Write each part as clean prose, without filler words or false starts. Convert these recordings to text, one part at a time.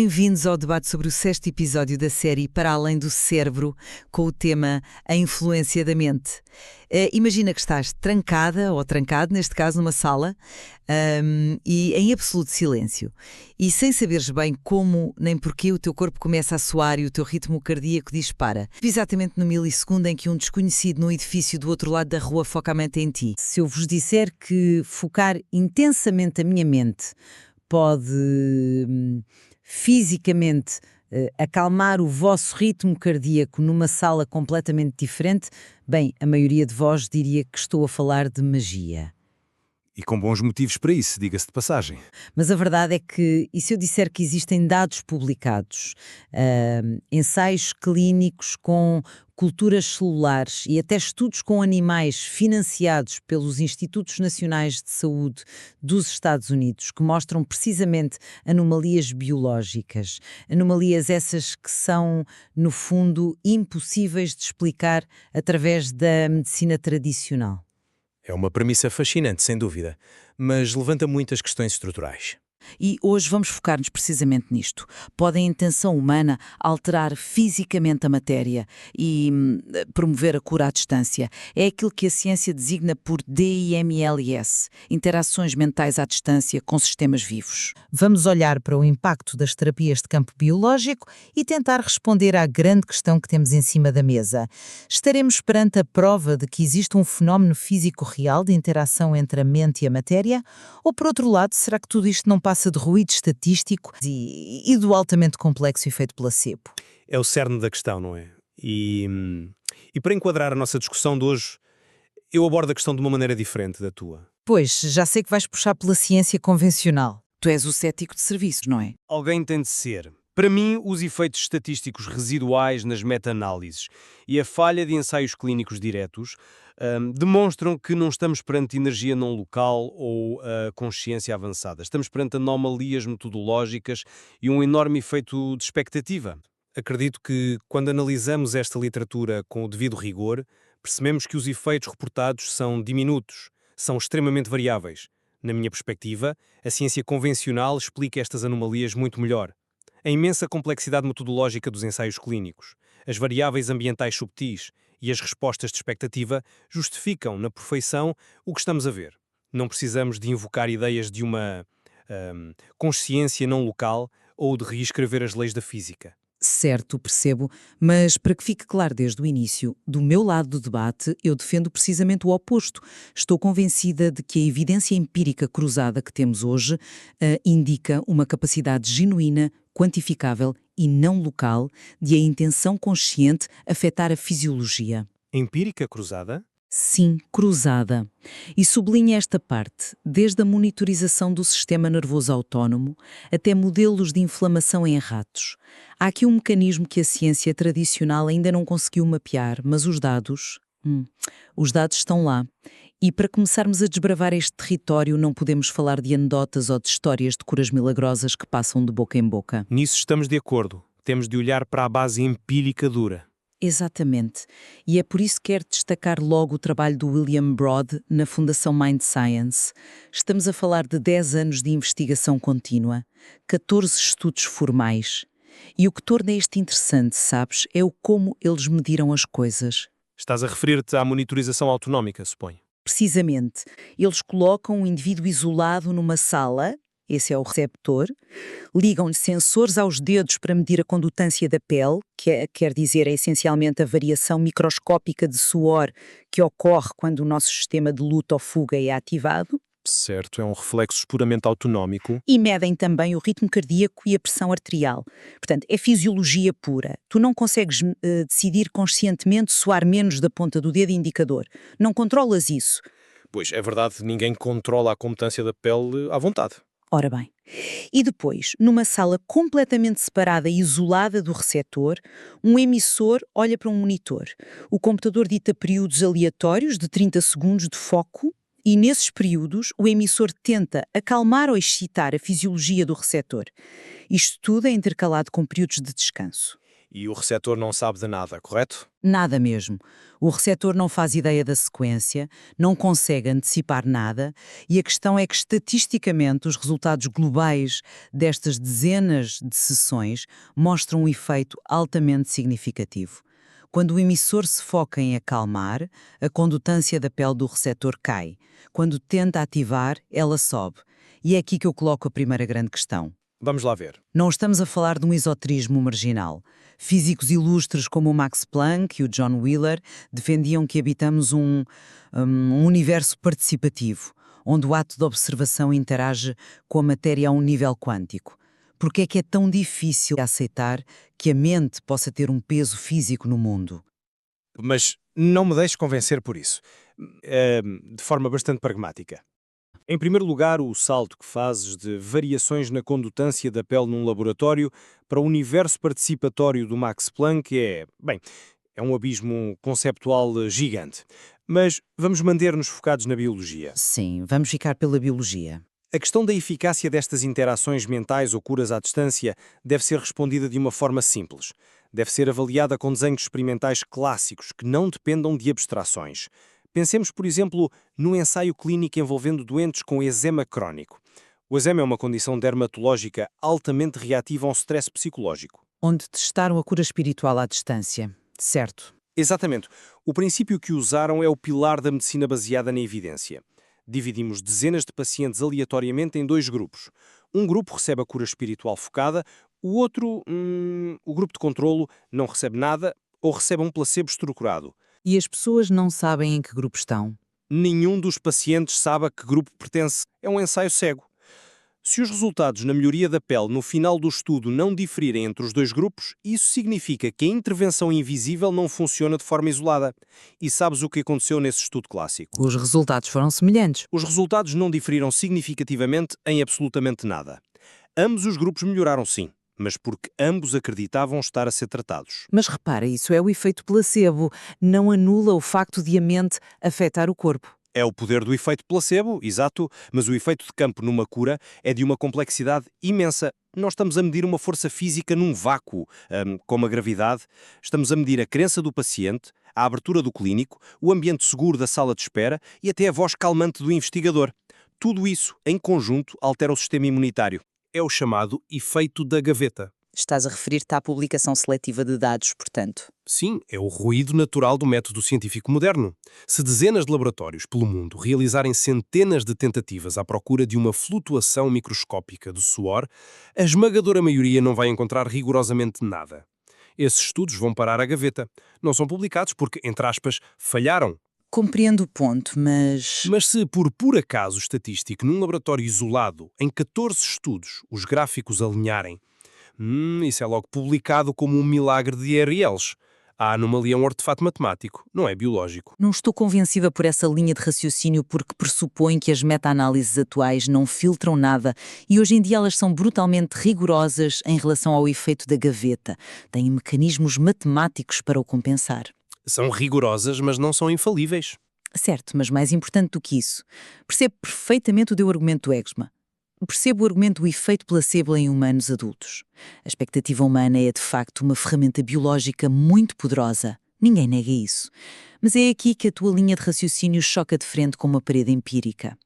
Bem-vindos ao debate sobre o sexto episódio da série Para Além do Cérebro, com o tema A Influência da Mente. Imagina que estás trancada, ou trancado, neste caso, numa sala, e em absoluto silêncio. E sem saberes bem como nem porquê o teu corpo começa a suar e o teu ritmo cardíaco dispara. Exatamente no milissegundo em que um desconhecido num edifício do outro lado da rua foca a mente em ti. Se eu vos disser que focar intensamente a minha mente pode fisicamente acalmar o vosso ritmo cardíaco numa sala completamente diferente, bem, a maioria de vós diria que estou a falar de magia. E com bons motivos para isso, diga-se de passagem. Mas a verdade é que, e se eu disser que existem dados publicados, ensaios clínicos com culturas celulares e até estudos com animais financiados pelos Institutos Nacionais de Saúde dos Estados Unidos, que mostram precisamente anomalias biológicas, anomalias essas que são, no fundo, impossíveis de explicar através da medicina tradicional. É uma premissa fascinante, sem dúvida, mas levanta muitas questões estruturais. E hoje vamos focar-nos precisamente nisto. Pode a intenção humana alterar fisicamente a matéria e promover a cura à distância? É aquilo que a ciência designa por DIMLS, interações mentais à distância com sistemas vivos. Vamos olhar para o impacto das terapias de campo biológico e tentar responder à grande questão que temos em cima da mesa. Estaremos perante a prova de que existe um fenómeno físico real de interação entre a mente e a matéria? Ou, por outro lado, será que tudo isto não passa de ruído estatístico e do altamente complexo efeito placebo? É o cerne da questão, não é? E para enquadrar a nossa discussão de hoje, eu abordo a questão de uma maneira diferente da tua. Pois, já sei que vais puxar pela ciência convencional. Tu és o cético de serviços, não é? Alguém tem de ser. Para mim, os efeitos estatísticos residuais nas meta-análises e a falha de ensaios clínicos diretos demonstram que não estamos perante energia não local ou consciência avançada. Estamos perante anomalias metodológicas e um enorme efeito de expectativa. Acredito que, quando analisamos esta literatura com o devido rigor, percebemos que os efeitos reportados são diminutos, são extremamente variáveis. Na minha perspectiva, a ciência convencional explica estas anomalias muito melhor. A imensa complexidade metodológica dos ensaios clínicos, as variáveis ambientais subtis e as respostas de expectativa justificam, na perfeição, o que estamos a ver. Não precisamos de invocar ideias de uma consciência não local ou de reescrever as leis da física. Certo, percebo, mas para que fique claro desde o início, do meu lado do debate, eu defendo precisamente o oposto. Estou convencida de que a evidência empírica cruzada que temos hoje indica uma capacidade genuína, quantificável e não local de a intenção consciente afetar a fisiologia. Empírica cruzada? Sim, cruzada. E sublinha esta parte, desde a monitorização do sistema nervoso autónomo até modelos de inflamação em ratos. Há aqui um mecanismo que a ciência tradicional ainda não conseguiu mapear, mas os dados estão lá. E para começarmos a desbravar este território, não podemos falar de anedotas ou de histórias de curas milagrosas que passam de boca em boca. Nisso estamos de acordo. Temos de olhar para a base empírica dura. Exatamente. E é por isso que quero destacar logo o trabalho do William Broad na Fundação Mind Science. Estamos a falar de 10 anos de investigação contínua, 14 estudos formais. E o que torna isto interessante, sabes, é o como eles mediram as coisas. Estás a referir-te à monitorização autonómica, suponho. Precisamente. Eles colocam um indivíduo isolado numa sala, esse é o receptor, ligam-lhe sensores aos dedos para medir a condutância da pele, que quer dizer, é essencialmente a variação microscópica de suor que ocorre quando o nosso sistema de luta ou fuga é ativado. Certo, é um reflexo puramente autonómico. E medem também o ritmo cardíaco e a pressão arterial. Portanto, é fisiologia pura. Tu não consegues decidir conscientemente suar menos da ponta do dedo indicador. Não controlas isso. Pois, é verdade, ninguém controla a condutância da pele à vontade. Ora bem, e depois, numa sala completamente separada e isolada do receptor, um emissor olha para um monitor. O computador dita períodos aleatórios de 30 segundos de foco e, nesses períodos, o emissor tenta acalmar ou excitar a fisiologia do receptor. Isto tudo é intercalado com períodos de descanso. E o receptor não sabe de nada, correto? Nada mesmo. O receptor não faz ideia da sequência, não consegue antecipar nada e a questão é que, estatisticamente, os resultados globais destas dezenas de sessões mostram um efeito altamente significativo. Quando o emissor se foca em acalmar, a condutância da pele do receptor cai. Quando tenta ativar, ela sobe. E é aqui que eu coloco a primeira grande questão. Vamos lá ver. Não estamos a falar de um esoterismo marginal. Físicos ilustres como o Max Planck e o John Wheeler defendiam que habitamos um universo participativo, onde o ato de observação interage com a matéria a um nível quântico. Por que é que é tão difícil aceitar que a mente possa ter um peso físico no mundo? Mas não me deixes convencer por isso. De forma bastante pragmática. Em primeiro lugar, o salto que fazes de variações na condutância da pele num laboratório para o universo participatório do Max Planck é um abismo conceptual gigante. Mas vamos manter-nos focados na biologia. Sim, vamos ficar pela biologia. A questão da eficácia destas interações mentais ou curas à distância deve ser respondida de uma forma simples. Deve ser avaliada com desenhos experimentais clássicos que não dependam de abstrações. Pensemos, por exemplo, no ensaio clínico envolvendo doentes com eczema crónico. O eczema é uma condição dermatológica altamente reativa a um stress psicológico. Onde testaram a cura espiritual à distância, certo? Exatamente. O princípio que usaram é o pilar da medicina baseada na evidência. Dividimos dezenas de pacientes aleatoriamente em dois grupos. Um grupo recebe a cura espiritual focada, o outro, o grupo de controlo, não recebe nada ou recebe um placebo estruturado. E as pessoas não sabem em que grupo estão. Nenhum dos pacientes sabe a que grupo pertence. É um ensaio cego. Se os resultados na melhoria da pele no final do estudo não diferirem entre os dois grupos, isso significa que a intervenção invisível não funciona de forma isolada. E sabes o que aconteceu nesse estudo clássico? Os resultados foram semelhantes. Os resultados não diferiram significativamente em absolutamente nada. Ambos os grupos melhoraram sim, mas porque ambos acreditavam estar a ser tratados. Mas repara, isso é o efeito placebo. Não anula o facto de a mente afetar o corpo. É o poder do efeito placebo, exato, mas o efeito de campo numa cura é de uma complexidade imensa. Nós estamos a medir uma força física num vácuo, como a gravidade. Estamos a medir a crença do paciente, a abertura do clínico, o ambiente seguro da sala de espera e até a voz calmante do investigador. Tudo isso, em conjunto, altera o sistema imunitário. É o chamado efeito da gaveta. Estás a referir-te à publicação seletiva de dados, portanto. Sim, é o ruído natural do método científico moderno. Se dezenas de laboratórios pelo mundo realizarem centenas de tentativas à procura de uma flutuação microscópica do suor, a esmagadora maioria não vai encontrar rigorosamente nada. Esses estudos vão parar à gaveta. Não são publicados porque, entre aspas, falharam. Compreendo o ponto, mas... Mas se, por puro acaso estatístico, num laboratório isolado, em 14 estudos, os gráficos alinharem, isso é logo publicado como um milagre de IRLs. A anomalia é um artefato matemático, não é biológico. Não estou convencida por essa linha de raciocínio porque pressupõe que as meta-análises atuais não filtram nada e hoje em dia elas são brutalmente rigorosas em relação ao efeito da gaveta. Têm mecanismos matemáticos para o compensar. São rigorosas, mas não são infalíveis. Certo, mas mais importante do que isso, percebo perfeitamente o teu argumento do eczema. Percebo o argumento do efeito placebo em humanos adultos. A expectativa humana é, de facto, uma ferramenta biológica muito poderosa. Ninguém nega isso. Mas é aqui que a tua linha de raciocínio choca de frente com uma parede empírica.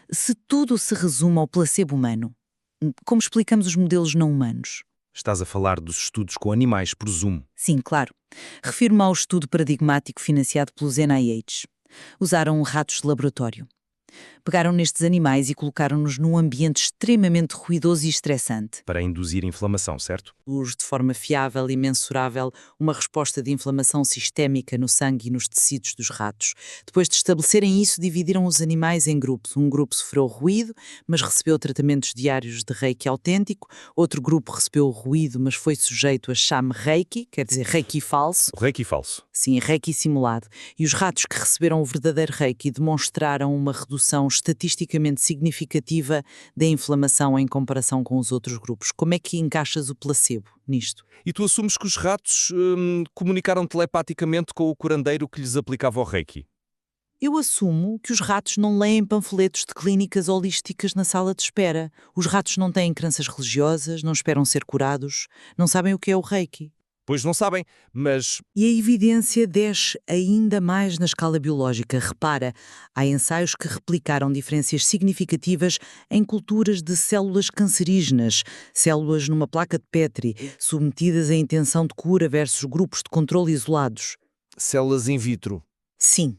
Se tudo se resume ao placebo humano, como explicamos os modelos não humanos? Estás a falar dos estudos com animais, presumo. Sim, claro. Refiro-me ao estudo paradigmático financiado pelos NIH. Usaram ratos de laboratório. Pegaram nestes animais e colocaram-nos num ambiente extremamente ruidoso e estressante. Para induzir inflamação, certo? De forma fiável e mensurável uma resposta de inflamação sistémica no sangue e nos tecidos dos ratos. Depois de estabelecerem isso, dividiram os animais em grupos. Um grupo sofreu ruído, mas recebeu tratamentos diários de reiki autêntico. Outro grupo recebeu ruído, mas foi sujeito a chame reiki, quer dizer, reiki falso. O reiki falso. Sim, reiki simulado. E os ratos que receberam o verdadeiro reiki demonstraram uma redução estatisticamente significativa da inflamação em comparação com os outros grupos. Como é que encaixas o placebo nisto? E tu assumes que os ratos comunicaram telepaticamente com o curandeiro que lhes aplicava o reiki? Eu assumo que os ratos não leem panfletos de clínicas holísticas na sala de espera. Os ratos não têm crenças religiosas, não esperam ser curados, não sabem o que é o reiki. Pois não sabem, mas E a evidência desce ainda mais na escala biológica. Repara, há ensaios que replicaram diferenças significativas em culturas de células cancerígenas, células numa placa de Petri, submetidas à intenção de cura versus grupos de controle isolados. células in vitro. Sim.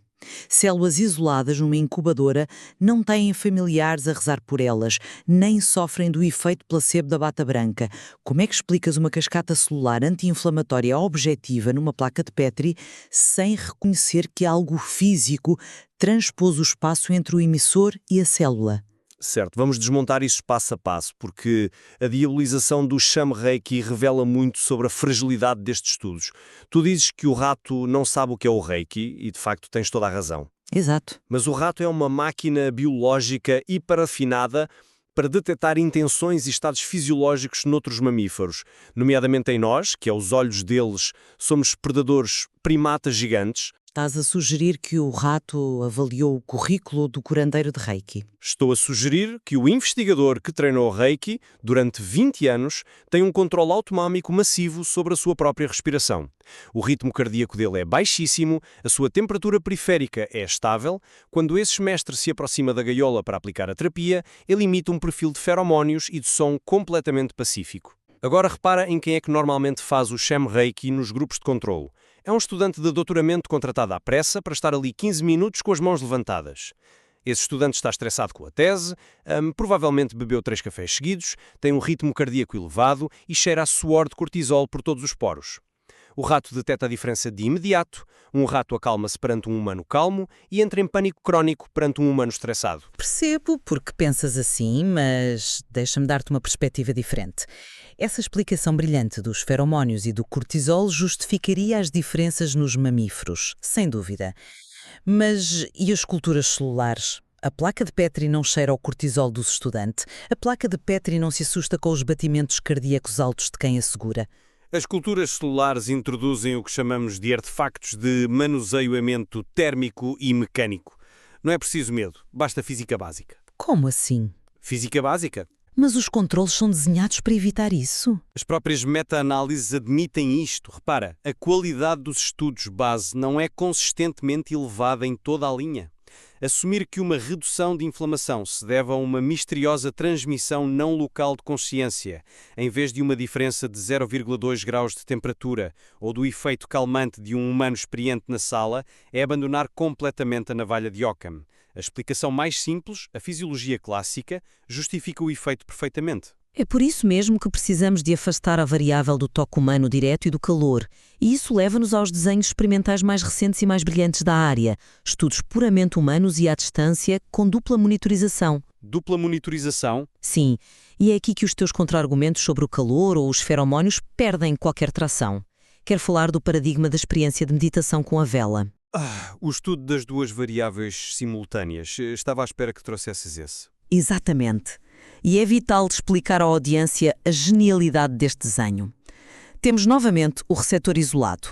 Células isoladas numa incubadora não têm familiares a rezar por elas, nem sofrem do efeito placebo da bata branca. Como é que explicas uma cascata celular anti-inflamatória objetiva numa placa de Petri sem reconhecer que algo físico transpôs o espaço entre o emissor e a célula? Certo, vamos desmontar isso passo a passo, porque a diabolização do chame Reiki revela muito sobre a fragilidade destes estudos. Tu dizes que o rato não sabe o que é o Reiki, e de facto tens toda a razão. Exato. Mas o rato é uma máquina biológica hiperafinada para detectar intenções e estados fisiológicos noutros mamíferos, nomeadamente em nós, que aos olhos deles somos predadores primatas gigantes. Estás a sugerir que o rato avaliou o currículo do curandeiro de Reiki. Estou a sugerir que o investigador que treinou Reiki durante 20 anos tem um controle autonómico massivo sobre a sua própria respiração. O ritmo cardíaco dele é baixíssimo, a sua temperatura periférica é estável. Quando esse mestre se aproxima da gaiola para aplicar a terapia, ele emite um perfil de feromónios e de som completamente pacífico. Agora repara em quem é que normalmente faz o Sham Reiki nos grupos de controlo. É um estudante de doutoramento contratado à pressa para estar ali 15 minutos com as mãos levantadas. Esse estudante está estressado com a tese, provavelmente bebeu 3 cafés seguidos, tem um ritmo cardíaco elevado e cheira a suor de cortisol por todos os poros. O rato detecta a diferença de imediato, um rato acalma-se perante um humano calmo e entra em pânico crónico perante um humano estressado. Percebo porque pensas assim, mas deixa-me dar-te uma perspectiva diferente. Essa explicação brilhante dos feromónios e do cortisol justificaria as diferenças nos mamíferos, sem dúvida. Mas e as culturas celulares? A placa de Petri não cheira ao cortisol dos estudantes. A placa de Petri não se assusta com os batimentos cardíacos altos de quem a segura. As culturas celulares introduzem o que chamamos de artefactos de manuseamento térmico e mecânico. Não é preciso medo, basta física básica. Como assim? Física básica? Mas os controlos são desenhados para evitar isso. As próprias meta-análises admitem isto. Repara, a qualidade dos estudos base não é consistentemente elevada em toda a linha. Assumir que uma redução de inflamação se deve a uma misteriosa transmissão não local de consciência, em vez de uma diferença de 0,2 graus de temperatura ou do efeito calmante de um humano experiente na sala, é abandonar completamente a navalha de Occam. A explicação mais simples, a fisiologia clássica, justifica o efeito perfeitamente. É por isso mesmo que precisamos de afastar a variável do toque humano direto e do calor. E isso leva-nos aos desenhos experimentais mais recentes e mais brilhantes da área. Estudos puramente humanos e à distância, com dupla monitorização. Dupla monitorização? Sim, e é aqui que os teus contra-argumentos sobre o calor ou os feromónios perdem qualquer tração. Quero falar do paradigma da experiência de meditação com a vela. O estudo das duas variáveis simultâneas. Estava à espera que trouxesses esse. Exatamente. E é vital de explicar à audiência a genialidade deste desenho. Temos novamente o receptor isolado.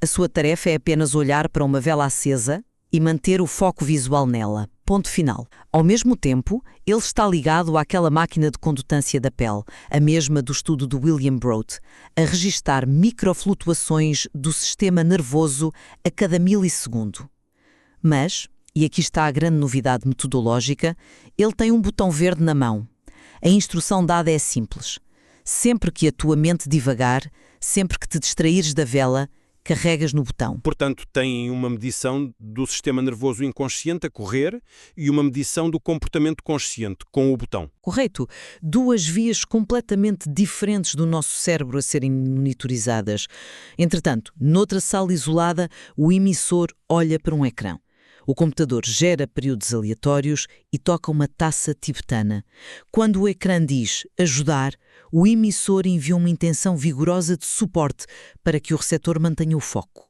A sua tarefa é apenas olhar para uma vela acesa e manter o foco visual nela. Ponto final. Ao mesmo tempo, ele está ligado àquela máquina de condutância da pele, a mesma do estudo do William Broad, a registar microflutuações do sistema nervoso a cada milissegundo. Mas, e aqui está a grande novidade metodológica, ele tem um botão verde na mão. A instrução dada é simples. Sempre que a tua mente divagar, sempre que te distraíres da vela, carregas no botão. Portanto, tem uma medição do sistema nervoso inconsciente a correr e uma medição do comportamento consciente com o botão. Correto. Duas vias completamente diferentes do nosso cérebro a serem monitorizadas. Entretanto, noutra sala isolada, o emissor olha para um ecrã. O computador gera períodos aleatórios e toca uma taça tibetana. Quando o ecrã diz ajudar, o emissor envia uma intenção vigorosa de suporte para que o receptor mantenha o foco.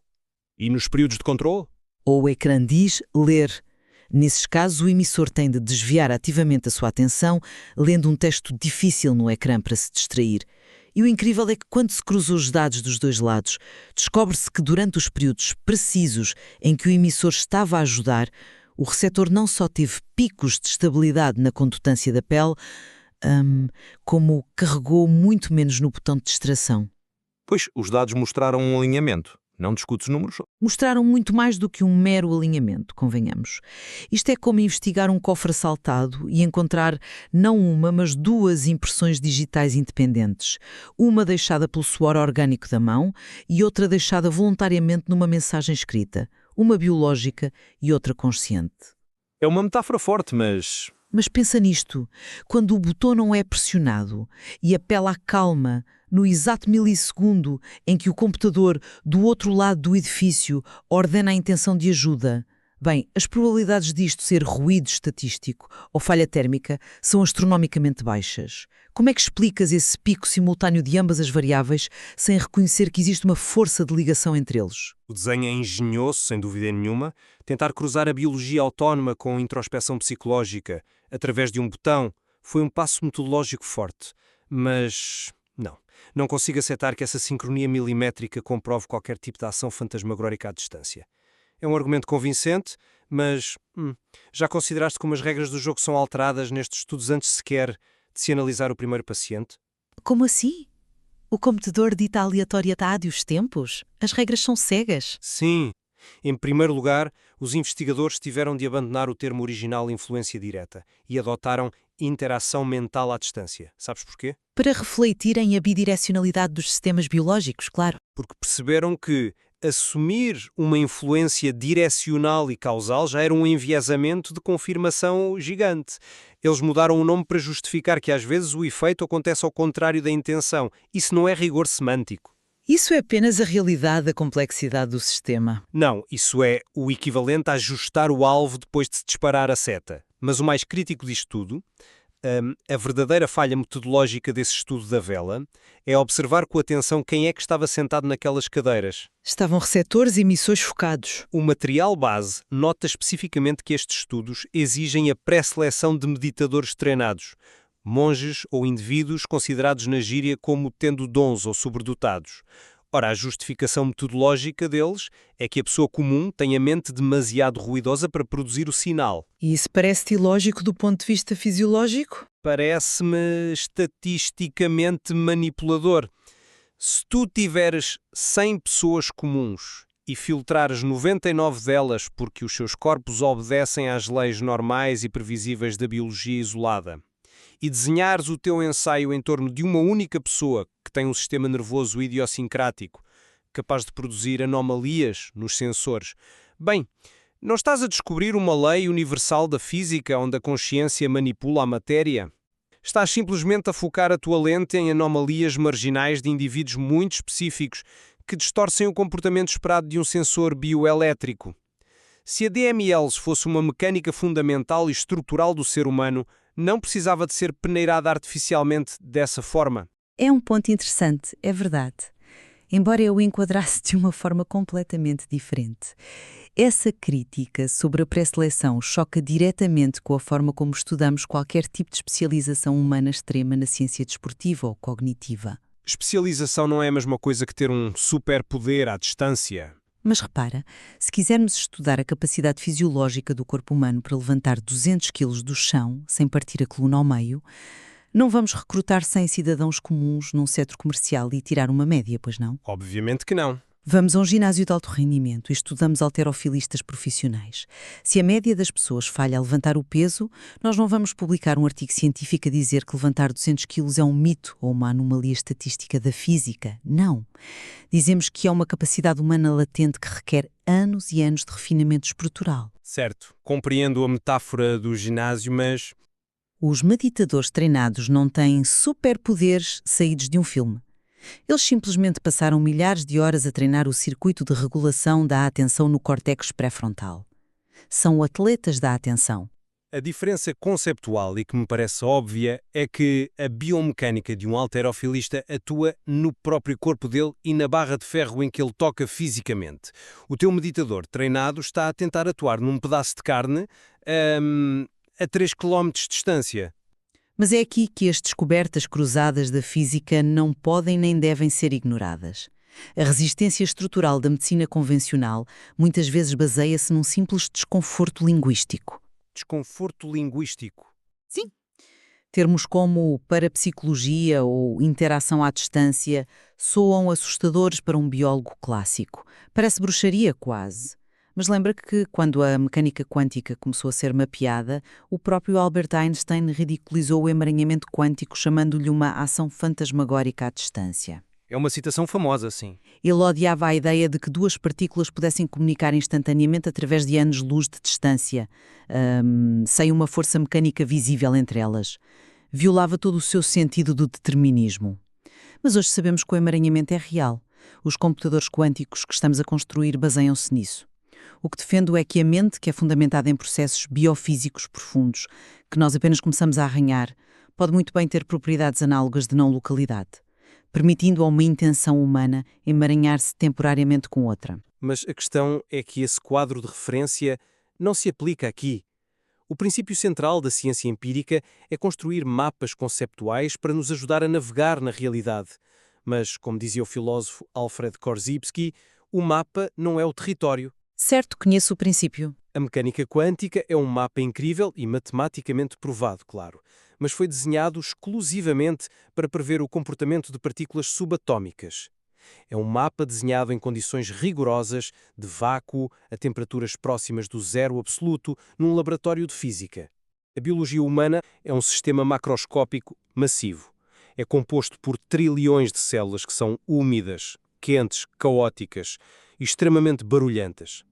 E nos períodos de controle? Ou o ecrã diz ler. Nesses casos, o emissor tem de desviar ativamente a sua atenção, lendo um texto difícil no ecrã para se distrair. E o incrível é que, quando se cruzam os dados dos dois lados, descobre-se que durante os períodos precisos em que o emissor estava a ajudar, o receptor não só teve picos de estabilidade na condutância da pele, como carregou muito menos no botão de distração. Pois, os dados mostraram um alinhamento. Não discutes números? Mostraram muito mais do que um mero alinhamento, convenhamos. Isto é como investigar um cofre assaltado e encontrar não uma, mas duas impressões digitais independentes. Uma deixada pelo suor orgânico da mão e outra deixada voluntariamente numa mensagem escrita. Uma biológica e outra consciente. É uma metáfora forte, mas... Mas pensa nisto, quando o botão não é pressionado e apela à calma, no exato milissegundo em que o computador do outro lado do edifício ordena a intenção de ajuda, bem, as probabilidades disto ser ruído estatístico ou falha térmica são astronomicamente baixas. Como é que explicas esse pico simultâneo de ambas as variáveis sem reconhecer que existe uma força de ligação entre eles? O desenho é engenhoso, sem dúvida nenhuma. Tentar cruzar a biologia autónoma com a introspeção psicológica através de um botão foi um passo metodológico forte. Mas não consigo aceitar que essa sincronia milimétrica comprove qualquer tipo de ação fantasmagórica à distância. É um argumento convincente, mas já consideraste como as regras do jogo são alteradas nestes estudos antes sequer de se analisar o primeiro paciente? Como assim? O computador dita a aleatoriedade e os tempos? As regras são cegas? Sim. Em primeiro lugar, os investigadores tiveram de abandonar o termo original influência direta e adotaram interação mental à distância. Sabes porquê? Para refletirem a bidirecionalidade dos sistemas biológicos, claro. Porque perceberam que assumir uma influência direcional e causal já era um enviesamento de confirmação gigante. Eles mudaram o nome para justificar que às vezes o efeito acontece ao contrário da intenção. Isso não é rigor semântico. Isso é apenas a realidade da complexidade do sistema. Não, isso é o equivalente a ajustar o alvo depois de se disparar a seta. Mas o mais crítico disto tudo, a verdadeira falha metodológica desse estudo da vela, é observar com atenção quem é que estava sentado naquelas cadeiras. Estavam receptores e emissores focados. O material base nota especificamente que estes estudos exigem a pré-seleção de meditadores treinados, monges ou indivíduos considerados na gíria como tendo dons ou sobredotados. Ora, a justificação metodológica deles é que a pessoa comum tem a mente demasiado ruidosa para produzir o sinal. E isso parece-te ilógico do ponto de vista fisiológico? Parece-me estatisticamente manipulador. Se tu tiveres 100 pessoas comuns e filtrares 99 delas porque os seus corpos obedecem às leis normais e previsíveis da biologia isolada, e desenhares o teu ensaio em torno de uma única pessoa que tem um sistema nervoso idiosincrático, capaz de produzir anomalias nos sensores, bem, não estás a descobrir uma lei universal da física onde a consciência manipula a matéria? Estás simplesmente a focar a tua lente em anomalias marginais de indivíduos muito específicos que distorcem o comportamento esperado de um sensor bioelétrico. Se a DMLs fosse uma mecânica fundamental e estrutural do ser humano, não precisava de ser peneirada artificialmente dessa forma. É um ponto interessante, é verdade. Embora eu o enquadrasse de uma forma completamente diferente. Essa crítica sobre a pré-seleção choca diretamente com a forma como estudamos qualquer tipo de especialização humana extrema na ciência desportiva ou cognitiva. Especialização não é a mesma coisa que ter um superpoder à distância. Mas repara, se quisermos estudar a capacidade fisiológica do corpo humano para levantar 200 quilos do chão, sem partir a coluna ao meio, não vamos recrutar 100 cidadãos comuns num setor comercial e tirar uma média, pois não? Obviamente que não. Vamos a um ginásio de alto rendimento e estudamos halterofilistas profissionais. Se a média das pessoas falha a levantar o peso, nós não vamos publicar um artigo científico a dizer que levantar 200 quilos é um mito ou uma anomalia estatística da física. Não. Dizemos que é uma capacidade humana latente que requer anos e anos de refinamento estrutural. Certo, compreendo a metáfora do ginásio, mas... Os meditadores treinados não têm superpoderes saídos de um filme. Eles simplesmente passaram milhares de horas a treinar o circuito de regulação da atenção no córtex pré-frontal. São atletas da atenção. A diferença conceptual e que me parece óbvia é que a biomecânica de um halterofilista atua no próprio corpo dele e na barra de ferro em que ele toca fisicamente. O teu meditador treinado está a tentar atuar num pedaço de carne a 3 km de distância. Mas é aqui que as descobertas cruzadas da física não podem nem devem ser ignoradas. A resistência estrutural da medicina convencional muitas vezes baseia-se num simples desconforto linguístico. Desconforto linguístico. Sim. Termos como parapsicologia ou interação à distância soam assustadores para um biólogo clássico. Parece bruxaria quase. Mas lembra que, quando a mecânica quântica começou a ser mapeada, o próprio Albert Einstein ridiculizou o emaranhamento quântico, chamando-lhe uma ação fantasmagórica à distância. É uma citação famosa, sim. Ele odiava a ideia de que duas partículas pudessem comunicar instantaneamente através de anos-luz de distância, sem uma força mecânica visível entre elas. Violava todo o seu sentido do determinismo. Mas hoje sabemos que o emaranhamento é real. Os computadores quânticos que estamos a construir baseiam-se nisso. O que defendo é que a mente, que é fundamentada em processos biofísicos profundos, que nós apenas começamos a arranhar, pode muito bem ter propriedades análogas de não-localidade, permitindo a uma intenção humana emaranhar-se temporariamente com outra. Mas a questão é que esse quadro de referência não se aplica aqui. O princípio central da ciência empírica é construir mapas conceptuais para nos ajudar a navegar na realidade. Mas, como dizia o filósofo Alfred Korzybski, o mapa não é o território. Certo, conheço o princípio. A mecânica quântica é um mapa incrível e matematicamente provado, claro, mas foi desenhado exclusivamente para prever o comportamento de partículas subatômicas. É um mapa desenhado em condições rigorosas, de vácuo, a temperaturas próximas do zero absoluto, num laboratório de física. A biologia humana é um sistema macroscópico massivo. É composto por trilhões de células que são úmidas, quentes, caóticas e extremamente barulhentas.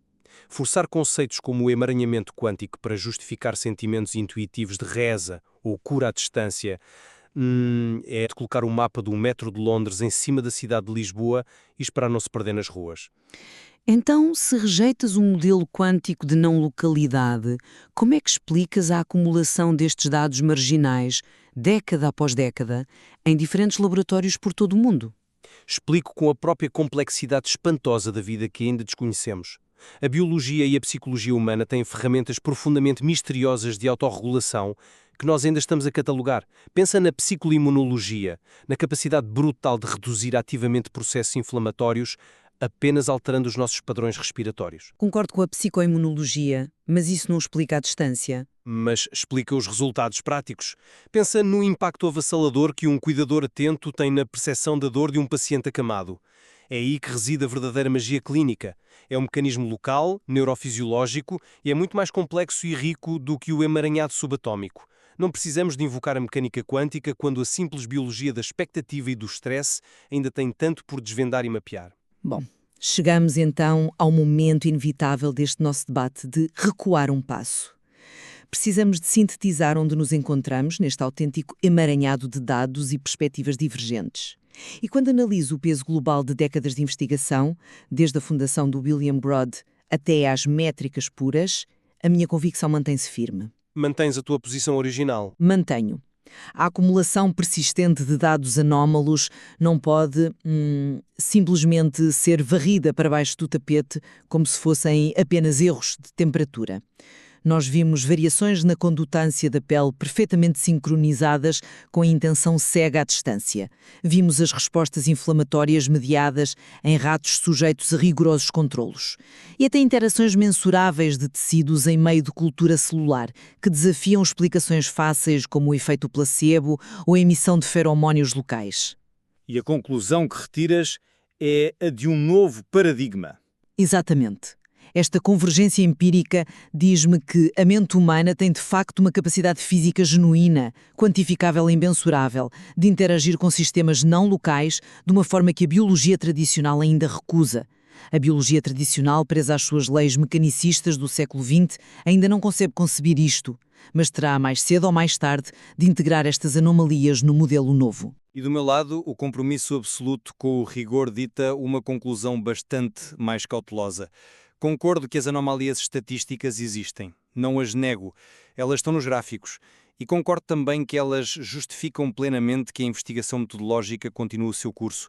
Forçar conceitos como o emaranhamento quântico para justificar sentimentos intuitivos de reza ou cura à distância é de colocar o mapa do metro de Londres em cima da cidade de Lisboa e esperar não se perder nas ruas. Então, se rejeitas um modelo quântico de não localidade, como é que explicas a acumulação destes dados marginais, década após década, em diferentes laboratórios por todo o mundo? Explico com a própria complexidade espantosa da vida que ainda desconhecemos. A biologia e a psicologia humana têm ferramentas profundamente misteriosas de autorregulação que nós ainda estamos a catalogar. Pensa na psicoimunologia, na capacidade brutal de reduzir ativamente processos inflamatórios apenas alterando os nossos padrões respiratórios. Concordo com a psicoimunologia, mas isso não explica a distância. Mas explica os resultados práticos. Pensa no impacto avassalador que um cuidador atento tem na percepção da dor de um paciente acamado. É aí que reside a verdadeira magia clínica. É um mecanismo local, neurofisiológico e é muito mais complexo e rico do que o emaranhado subatômico. Não precisamos de invocar a mecânica quântica quando a simples biologia da expectativa e do stress ainda tem tanto por desvendar e mapear. Bom, chegamos então ao momento inevitável deste nosso debate de recuar um passo. Precisamos de sintetizar onde nos encontramos neste autêntico emaranhado de dados e perspectivas divergentes. E quando analiso o peso global de décadas de investigação, desde a fundação do William Broad até às métricas puras, a minha convicção mantém-se firme. Mantens a tua posição original? Mantenho. A acumulação persistente de dados anómalos não pode simplesmente ser varrida para baixo do tapete como se fossem apenas erros de temperatura. Nós vimos variações na condutância da pele perfeitamente sincronizadas com a intenção cega à distância. Vimos as respostas inflamatórias mediadas em ratos sujeitos a rigorosos controlos. E até interações mensuráveis de tecidos em meio de cultura celular, que desafiam explicações fáceis como o efeito placebo ou a emissão de feromónios locais. E a conclusão que retiras é a de um novo paradigma. Exatamente. Esta convergência empírica diz-me que a mente humana tem de facto uma capacidade física genuína, quantificável e imensurável, de interagir com sistemas não locais de uma forma que a biologia tradicional ainda recusa. A biologia tradicional, presa às suas leis mecanicistas do século XX, ainda não consegue conceber isto, mas terá mais cedo ou mais tarde de integrar estas anomalias no modelo novo. E do meu lado, o compromisso absoluto com o rigor dita uma conclusão bastante mais cautelosa. Concordo que as anomalias estatísticas existem, não as nego, elas estão nos gráficos. E concordo também que elas justificam plenamente que a investigação metodológica continue o seu curso.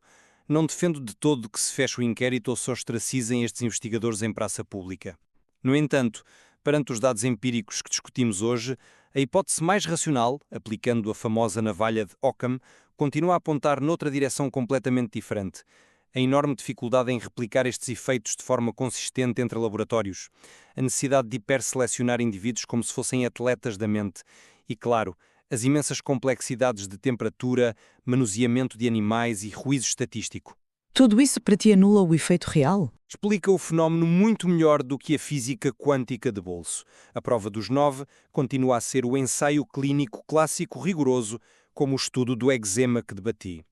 Não defendo de todo que se feche o inquérito ou se ostracizem estes investigadores em praça pública. No entanto, perante os dados empíricos que discutimos hoje, a hipótese mais racional, aplicando a famosa navalha de Occam, continua a apontar noutra direção completamente diferente. A enorme dificuldade em replicar estes efeitos de forma consistente entre laboratórios, a necessidade de hiperselecionar indivíduos como se fossem atletas da mente e, claro, as imensas complexidades de temperatura, manuseamento de animais e ruído estatístico. Tudo isso para ti anula o efeito real? Explica o fenómeno muito melhor do que a física quântica de bolso. A prova dos 9 continua a ser o ensaio clínico clássico rigoroso, como o estudo do eczema que debati.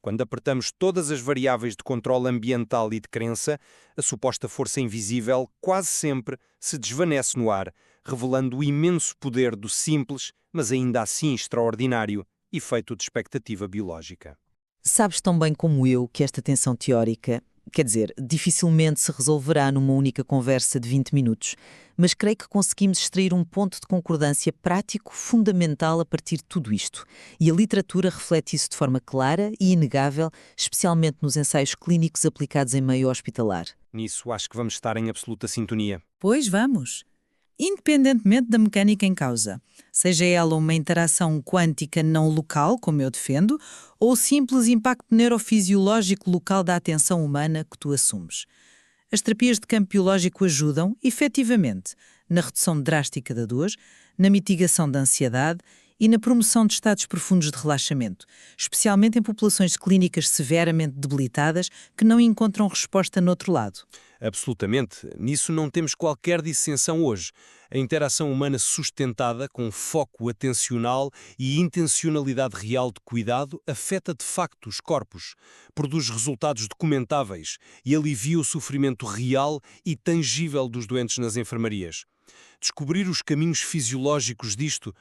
Quando apertamos todas as variáveis de controle ambiental e de crença, a suposta força invisível quase sempre se desvanece no ar, revelando o imenso poder do simples, mas ainda assim extraordinário, efeito de expectativa biológica. Sabes tão bem como eu que esta tensão teórica, quer dizer, dificilmente se resolverá numa única conversa de 20 minutos, mas creio que conseguimos extrair um ponto de concordância prático fundamental a partir de tudo isto. E a literatura reflete isso de forma clara e inegável, especialmente nos ensaios clínicos aplicados em meio hospitalar. Nisso acho que vamos estar em absoluta sintonia. Pois vamos. Independentemente da mecânica em causa, seja ela uma interação quântica não local, como eu defendo, ou o simples impacto neurofisiológico local da atenção humana que tu assumes. As terapias de campo biológico ajudam, efetivamente, na redução drástica da dor, na mitigação da ansiedade e na promoção de estados profundos de relaxamento, especialmente em populações clínicas severamente debilitadas que não encontram resposta no outro lado. Absolutamente. Nisso não temos qualquer dissensão hoje. A interação humana sustentada, com foco atencional e intencionalidade real de cuidado, afeta de facto os corpos, produz resultados documentáveis e alivia o sofrimento real e tangível dos doentes nas enfermarias. Descobrir os caminhos fisiológicos disto,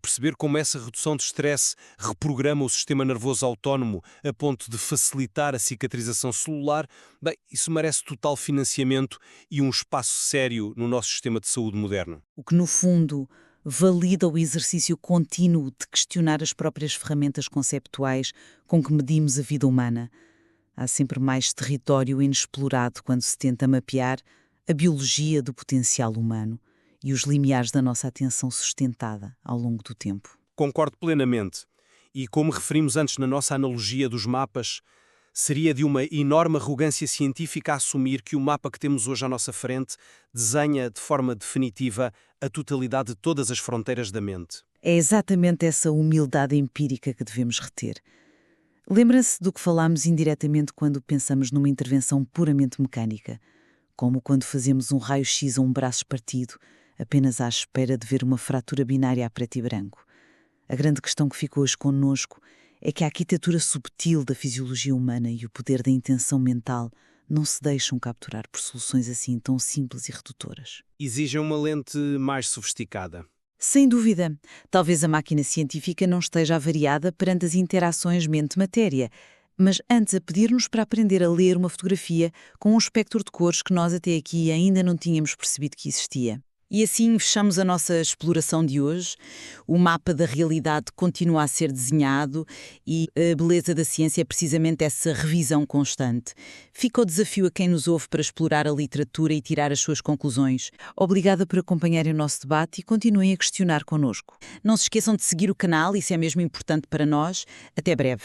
perceber como essa redução de stress reprograma o sistema nervoso autónomo a ponto de facilitar a cicatrização celular, bem, isso merece total financiamento e um espaço sério no nosso sistema de saúde moderno. O que, no fundo, valida o exercício contínuo de questionar as próprias ferramentas conceptuais com que medimos a vida humana. Há sempre mais território inexplorado quando se tenta mapear a biologia do potencial humano e os limiares da nossa atenção sustentada ao longo do tempo. Concordo plenamente. E como referimos antes na nossa analogia dos mapas, seria de uma enorme arrogância científica assumir que o mapa que temos hoje à nossa frente desenha de forma definitiva a totalidade de todas as fronteiras da mente. É exatamente essa humildade empírica que devemos reter. Lembra-se do que falámos indiretamente quando pensamos numa intervenção puramente mecânica, como quando fazemos um raio-x a um braço partido, apenas à espera de ver uma fratura binária a preto e branco. A grande questão que ficou hoje connosco é que a arquitetura subtil da fisiologia humana e o poder da intenção mental não se deixam capturar por soluções assim tão simples e redutoras. Exigem uma lente mais sofisticada. Sem dúvida, talvez a máquina científica não esteja avariada perante as interações mente-matéria, mas antes a pedir-nos para aprender a ler uma fotografia com um espectro de cores que nós até aqui ainda não tínhamos percebido que existia. E assim fechamos a nossa exploração de hoje. O mapa da realidade continua a ser desenhado e a beleza da ciência é precisamente essa revisão constante. Fica o desafio a quem nos ouve para explorar a literatura e tirar as suas conclusões. Obrigada por acompanharem o nosso debate e continuem a questionar connosco. Não se esqueçam de seguir o canal, isso é mesmo importante para nós. Até breve.